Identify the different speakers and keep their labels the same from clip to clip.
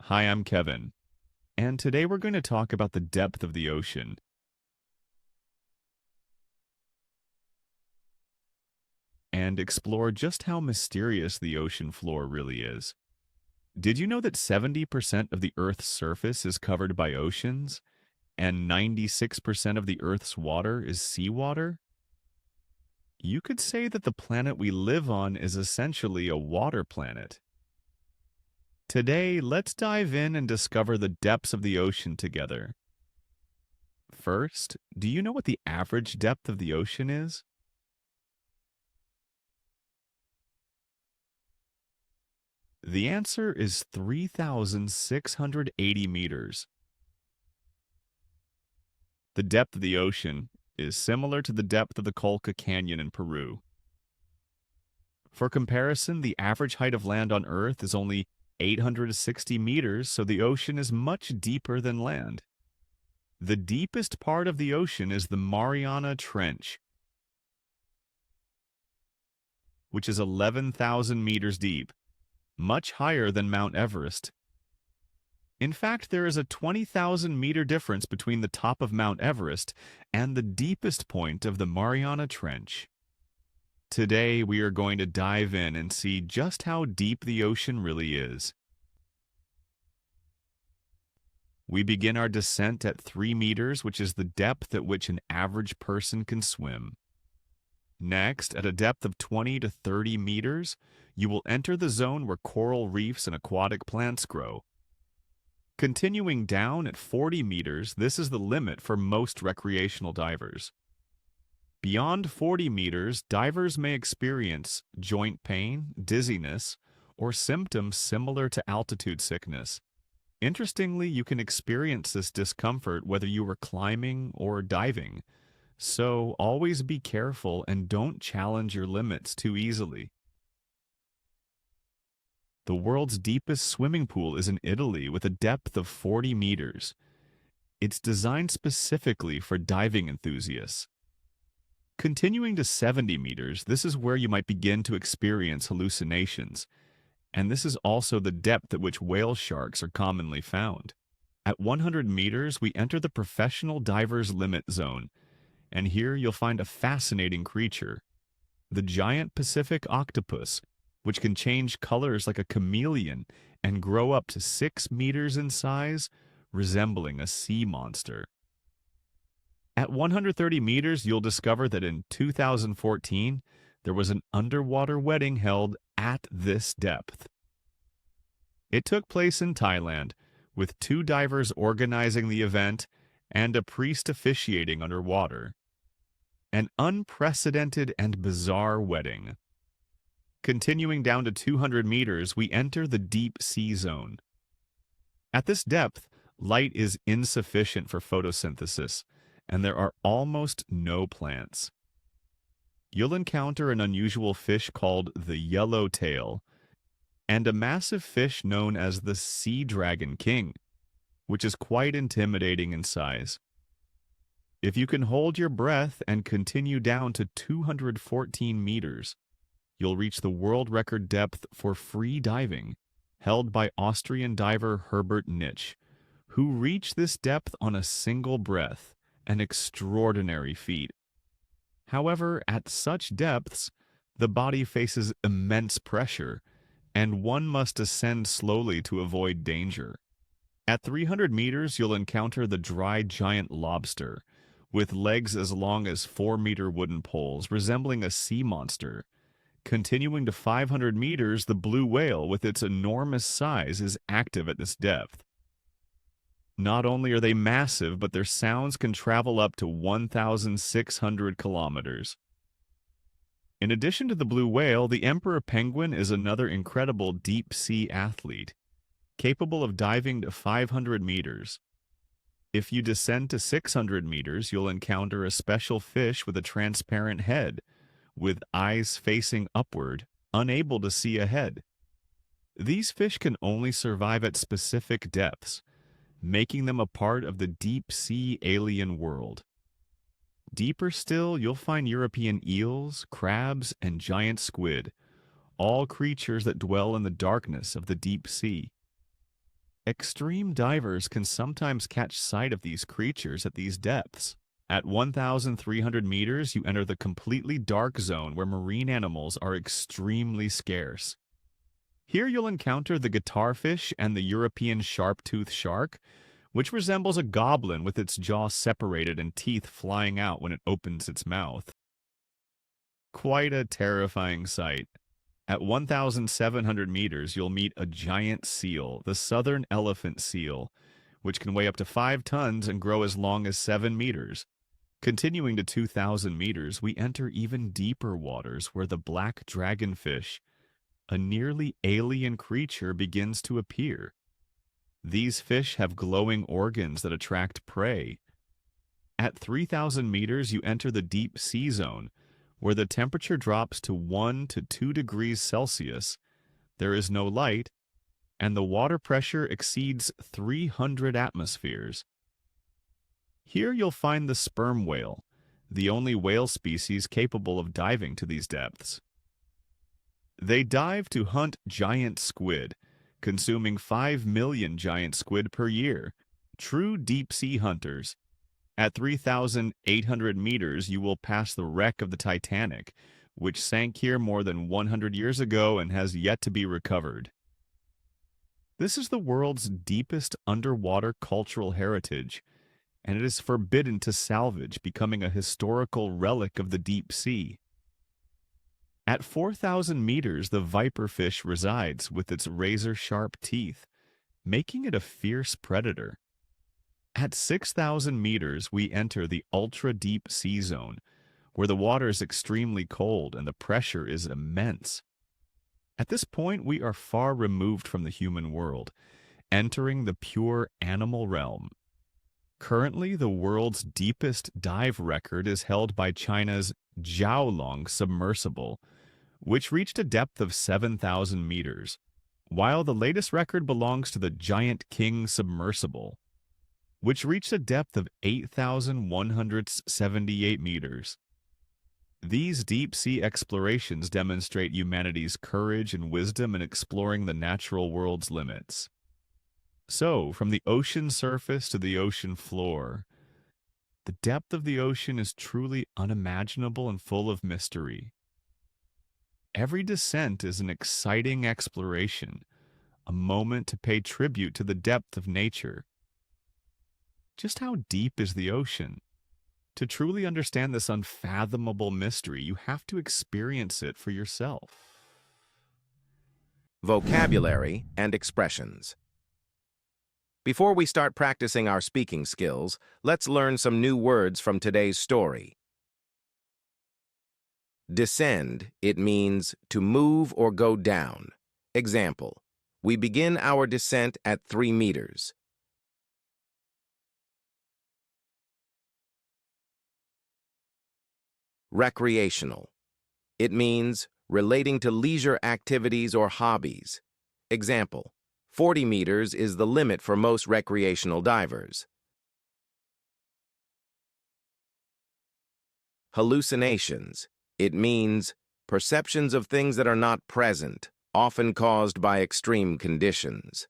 Speaker 1: Hi, I'm Kevin, and today we're going to talk about the depth of the ocean and explore just how mysterious the ocean floor really is. Did you know that 70% of the Earth's surface is covered by oceans, and 96% of the Earth's water is seawater? You could say that the planet we live on is essentially a water planet. Today, let's dive in and discover the depths of the ocean together. First, do you know what the average depth of the ocean is? The answer is 3,680 meters. The depth of the ocean is similar to the depth of the Colca Canyon in Peru. For comparison, the average height of land on Earth is only 860 meters, so the ocean is much deeper than land. The deepest part of the ocean is the Mariana Trench, which is 11,000 meters deep, much higher than Mount Everest. In fact, there is a 20,000-meter difference between the top of Mount Everest and the deepest point of the Mariana Trench. Today, we are going to dive in and see just how deep the ocean really is. We begin our descent at 3 meters, which is the depth at which an average person can swim. Next, at a depth of 20 to 30 meters, you will enter the zone where coral reefs and aquatic plants grow. Continuing down at 40 meters, this is the limit for most recreational divers. Beyond 40 meters, divers may experience joint pain, dizziness, or symptoms similar to altitude sickness. Interestingly, you can experience this discomfort whether you are climbing or diving, so always be careful and don't challenge your limits too easily. The world's deepest swimming pool is in Italy with a depth of 40 meters. It's designed specifically for diving enthusiasts. Continuing to 70 meters, this is where you might begin to experience hallucinations, and this is also the depth at which whale sharks are commonly found. At 100 meters, we enter the professional diver's limit zone, and here you'll find a fascinating creature, the giant Pacific octopus, which can change colors like a chameleon and grow up to 6 meters in size, resembling a sea monster. At 130 meters, you'll discover that in 2014, there was an underwater wedding held at this depth. It took place in Thailand, with 2 divers organizing the event and a priest officiating underwater. An unprecedented and bizarre wedding. Continuing down to 200 meters, we enter the deep sea zone. At this depth, light is insufficient for photosynthesis, and there are almost no plants. You'll encounter an unusual fish called the yellowtail, and a massive fish known as the sea dragon king, which is quite intimidating in size. If you can hold your breath and continue down to 214 meters, you'll reach the world record depth for free diving, held by Austrian diver Herbert Nitsch, who reached this depth on a single breath, an extraordinary feat. However, at such depths, the body faces immense pressure, and one must ascend slowly to avoid danger. At 300 meters, you'll encounter the dry giant lobster, with legs as long as 4-meter wooden poles, resembling a sea monster. Continuing to 500 meters, the blue whale, with its enormous size, is active at this depth. Not only are they massive, but their sounds can travel up to 1,600 kilometers. In addition to the blue whale, the emperor penguin is another incredible deep-sea athlete, capable of diving to 500 meters. If you descend to 600 meters, you'll encounter a special fish with a transparent head, with eyes facing upward, unable to see ahead. These fish can only survive at specific depths, making them a part of the deep-sea alien world. Deeper still, you'll find European eels, crabs, and giant squid, all creatures that dwell in the darkness of the deep sea. Extreme divers can sometimes catch sight of these creatures at these depths. At 1,300 meters, you enter the completely dark zone where marine animals are extremely scarce. Here you'll encounter the guitarfish and the European sharp-toothed shark, which resembles a goblin with its jaws separated and teeth flying out when it opens its mouth. Quite a terrifying sight. At 1,700 meters, you'll meet a giant seal, the southern elephant seal, which can weigh up to 5 tons and grow as long as 7 meters. Continuing to 2,000 meters, we enter even deeper waters where the black dragonfish, a nearly alien creature, begins to appear. These fish have glowing organs that attract prey. At 3,000 meters, you enter the deep sea zone, where the temperature drops to 1 to 2 degrees Celsius, there is no light, and the water pressure exceeds 300 atmospheres. Here you'll find the sperm whale, the only whale species capable of diving to these depths. They dive to hunt giant squid, consuming 5 million giant squid per year. True deep-sea hunters. At 3,800 meters, you will pass the wreck of the Titanic, which sank here more than 100 years ago and has yet to be recovered. This is the world's deepest underwater cultural heritage, and it is forbidden to salvage, becoming a historical relic of the deep sea. At 4,000 meters, the viperfish resides with its razor-sharp teeth, making it a fierce predator. At 6,000 meters, we enter the ultra-deep sea zone, where the water is extremely cold and the pressure is immense. At this point, we are far removed from the human world, entering the pure animal realm. Currently, the world's deepest dive record is held by China's Jiaolong submersible, which reached a depth of 7,000 meters, while the latest record belongs to the Giant King submersible, which reached a depth of 8,178 meters. These deep-sea explorations demonstrate humanity's courage and wisdom in exploring the natural world's limits. So, from the ocean surface to the ocean floor, the depth of the ocean is truly unimaginable and full of mystery. Every descent is an exciting exploration, a moment to pay tribute to the depth of nature. Just how deep is the ocean? To truly understand this unfathomable mystery, you have to experience it for yourself.
Speaker 2: Vocabulary and expressions. Before we start practicing our speaking skills, let's learn some new words from today's story. Descend, it means to move or go down. Example, we begin our descent at 3 meters. Recreational. It means relating to leisure activities or hobbies. Example, 40 meters is the limit for most recreational divers. Hallucinations. It means perceptions of things that are not present, often caused by extreme conditions.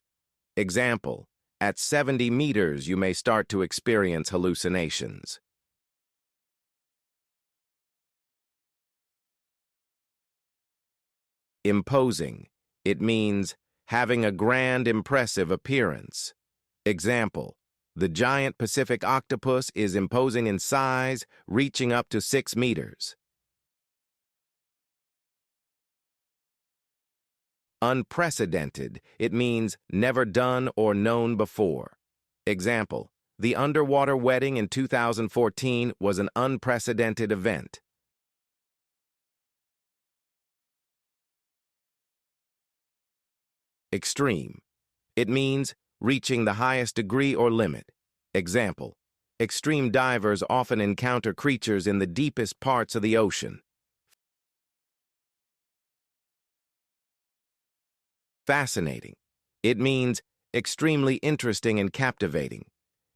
Speaker 2: Example, at 70 meters you may start to experience hallucinations. Imposing. It means having a grand, impressive appearance. Example, the giant Pacific octopus is imposing in size, reaching up to 6 meters. Unprecedented. It means never done or known before. Example, the underwater wedding in 2014 was an unprecedented event. Extreme. It means reaching the highest degree or limit. Example, extreme divers often encounter creatures in the deepest parts of the ocean. Fascinating. It means extremely interesting and captivating.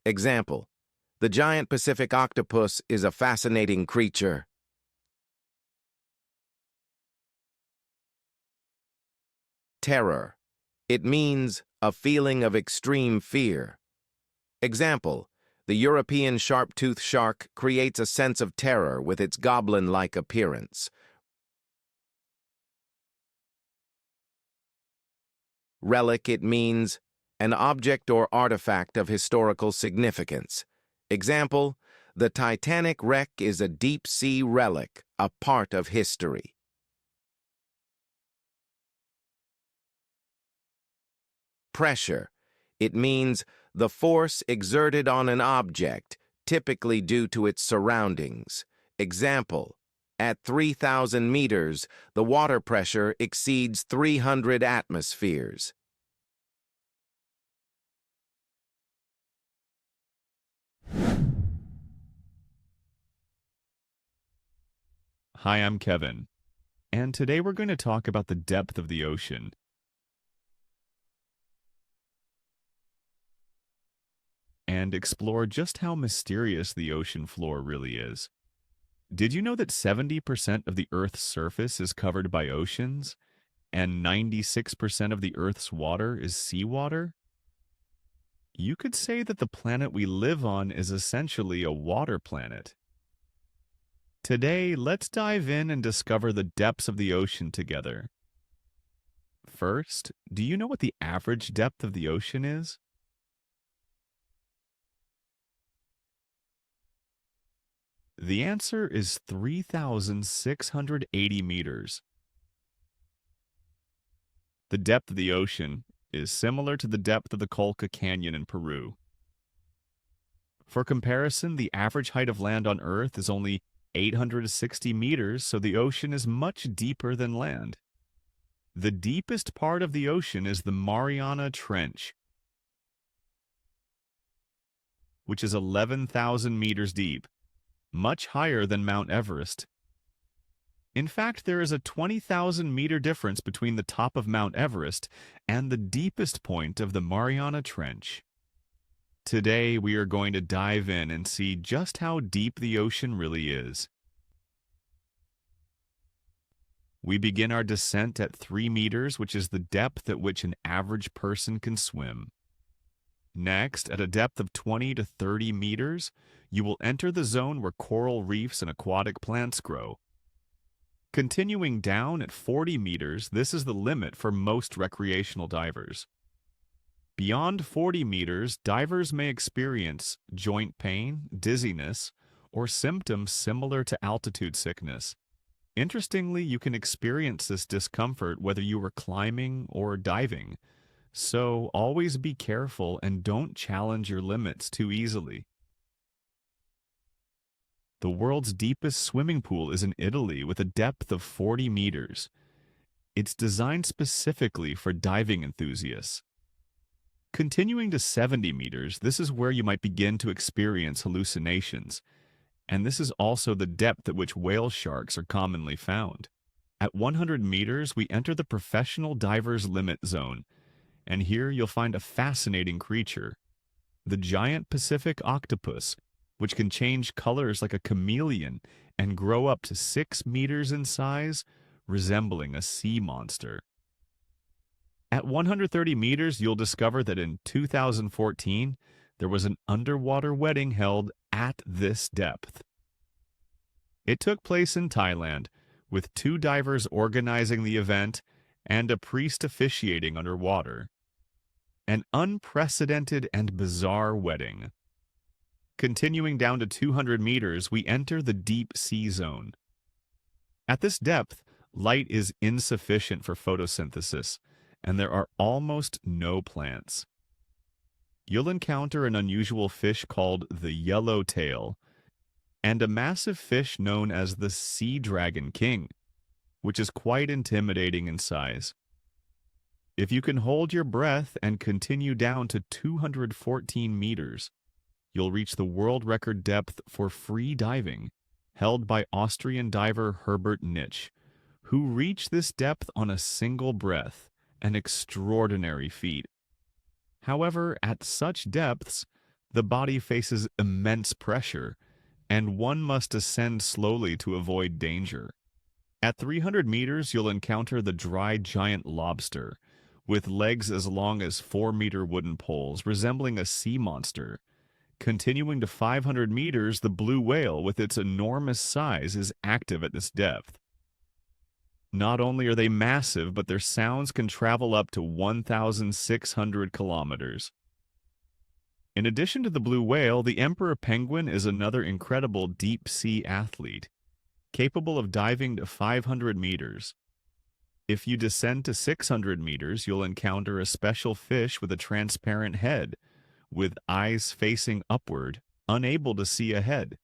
Speaker 2: Example, the giant Pacific octopus is a fascinating creature. Terror. It means a feeling of extreme fear. Example, the European sharp-toothed shark creates a sense of terror with its goblin-like appearance. Relic, it means an object or artifact of historical significance. Example, the Titanic wreck is a deep-sea relic, a part of history. Pressure, it means the force exerted on an object, typically due to its surroundings. Example, at 3,000 meters, the water pressure exceeds 300 atmospheres.
Speaker 1: Hi, I'm Kevin, and today we're going to talk about the depth of the ocean. And explore just how mysterious the ocean floor really is. Did you know that 70% of the Earth's surface is covered by oceans, and 96% of the Earth's water is seawater? You could say that the planet we live on is essentially a water planet. Today, let's dive in and discover the depths of the ocean together. First, do you know what the average depth of the ocean is? The answer is 3,680 meters. The depth of the ocean is similar to the depth of the Colca Canyon in Peru. For comparison, the average height of land on Earth is only 860 meters, so the ocean is much deeper than land. The deepest part of the ocean is the Mariana Trench, which is 11,000 meters deep, much higher than Mount Everest. In fact, there is a 20,000-meter difference between the top of Mount Everest and the deepest point of the Mariana Trench. Today, we are going to dive in and see just how deep the ocean really is. We begin our descent at 3 meters, which is the depth at which an average person can swim. Next, at a depth of 20 to 30 meters, you will enter the zone where coral reefs and aquatic plants grow. Continuing down at 40 meters, this is the limit for most recreational divers. Beyond 40 meters, divers may experience joint pain, dizziness, or symptoms similar to altitude sickness. Interestingly, you can experience this discomfort whether you are climbing or diving, so always be careful and don't challenge your limits too easily. The world's deepest swimming pool is in Italy with a depth of 40 meters. It's designed specifically for diving enthusiasts. Continuing to 70 meters, this is where you might begin to experience hallucinations, and this is also the depth at which whale sharks are commonly found. At 100 meters, we enter the professional diver's limit zone, and here you'll find a fascinating creature, the giant Pacific octopus, which can change colors like a chameleon and grow up to 6 meters in size, resembling a sea monster. At 130 meters, you'll discover that in 2014, there was an underwater wedding held at this depth. It took place in Thailand, with 2 divers organizing the event and a priest officiating underwater. An unprecedented and bizarre wedding. Continuing down to 200 meters, we enter the deep sea zone. At this depth, light is insufficient for photosynthesis, and there are almost no plants. You'll encounter an unusual fish called the yellowtail, and a massive fish known as the sea dragon king, which is quite intimidating in size. If you can hold your breath and continue down to 214 meters, you'll reach the world record depth for free diving, held by Austrian diver Herbert Nitsch, who reached this depth on a single breath, an extraordinary feat. However, at such depths, the body faces immense pressure, and one must ascend slowly to avoid danger. At 300 meters, you'll encounter the dry giant lobster, with legs as long as 4-meter wooden poles, resembling a sea monster. Continuing to 500 meters, the blue whale, with its enormous size, is active at this depth. Not only are they massive, but their sounds can travel up to 1,600 kilometers. In addition to the blue whale, the emperor penguin is another incredible deep-sea athlete, capable of diving to 500 meters. If you descend to 600 meters, you'll encounter a special fish with a transparent head, with eyes facing upward, unable to see ahead.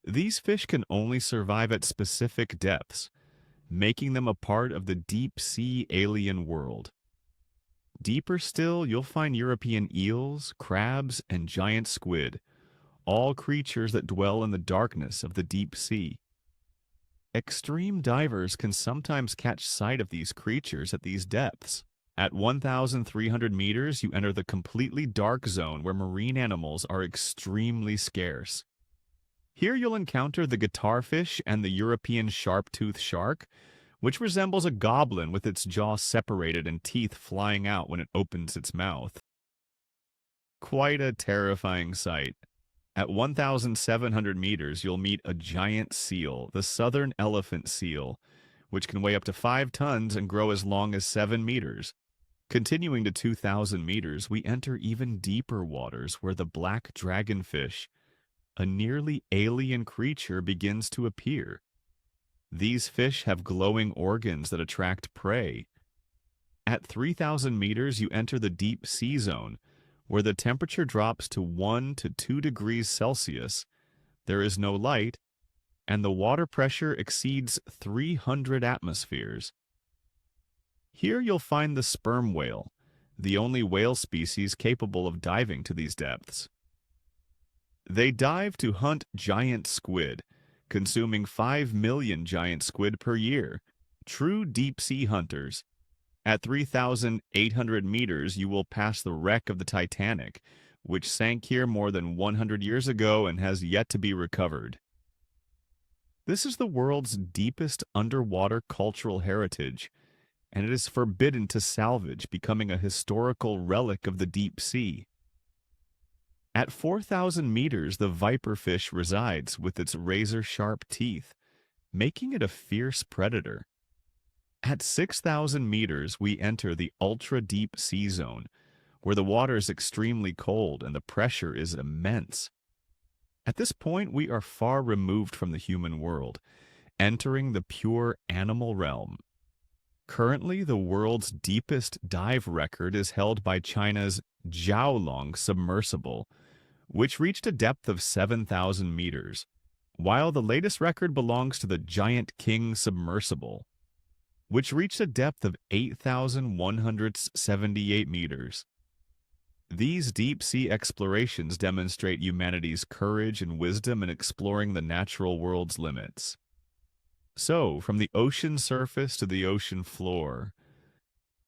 Speaker 1: These fish can only survive at specific depths, making them a part of the deep-sea alien world. Deeper still, you'll find European eels, crabs, and giant squid, all creatures that dwell in the darkness of the deep sea. Extreme divers can sometimes catch sight of these creatures at these depths. At 1,300 meters, you enter the completely dark zone where marine animals are extremely scarce. Here you'll encounter the guitarfish and the European sharp-toothed shark, which resembles a goblin with its jaws separated and teeth flying out when it opens its mouth. Quite a terrifying sight. At 1,700 meters, you'll meet a giant seal, the southern elephant seal, which can weigh up to 5 tons and grow as long as 7 meters. Continuing to 2,000 meters, we enter even deeper waters where the black dragonfish, a nearly alien creature, begins to appear. These fish have glowing organs that attract prey. At 3,000 meters, you enter the deep sea zone, where the temperature drops to 1 to 2 degrees Celsius, there is no light, and the water pressure exceeds 300 atmospheres. Here you'll find the sperm whale, the only whale species capable of diving to these depths. They dive to hunt giant squid, consuming 5 million giant squid per year. True deep-sea hunters. At 3,800 meters, you will pass the wreck of the Titanic, which sank here more than 100 years ago and has yet to be recovered. This is the world's deepest underwater cultural heritage, and it is forbidden to salvage, becoming a historical relic of the deep sea. At 4,000 meters, the viperfish resides with its razor-sharp teeth, making it a fierce predator. At 6,000 meters, we enter the ultra-deep sea zone, where the water is extremely cold and the pressure is immense. At this point, we are far removed from the human world, entering the pure animal realm. Currently, the world's deepest dive record is held by China's Jiaolong submersible, which reached a depth of 7,000 meters, while the latest record belongs to the Giant King submersible, which reached a depth of 8,178 meters. These deep-sea explorations demonstrate humanity's courage and wisdom in exploring the natural world's limits. So, from the ocean surface to the ocean floor,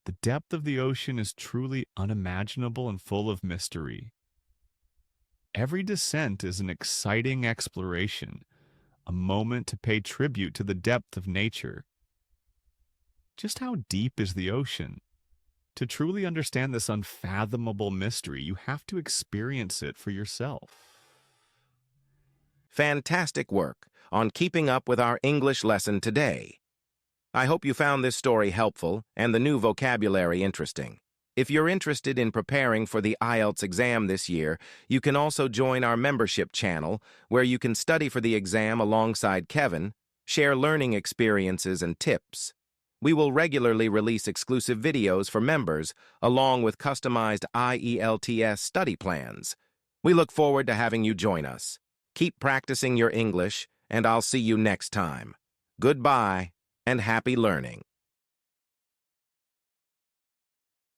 Speaker 1: the depth of the ocean is truly unimaginable and full of mystery. Every descent is an exciting exploration, a moment to pay tribute to the depth of nature. Just how deep is the ocean? To truly understand this unfathomable mystery, you have to experience it for yourself.
Speaker 2: Fantastic work on keeping up with our English lesson today. I hope you found this story helpful and the new vocabulary interesting. If you're interested in preparing for the IELTS exam this year, you can also join our membership channel, where you can study for the exam alongside Kevin, share learning experiences and tips. We will regularly release exclusive videos for members, along with customized IELTS study plans. We look forward to having you join us. Keep practicing your English, and I'll see you next time. Goodbye, and happy learning.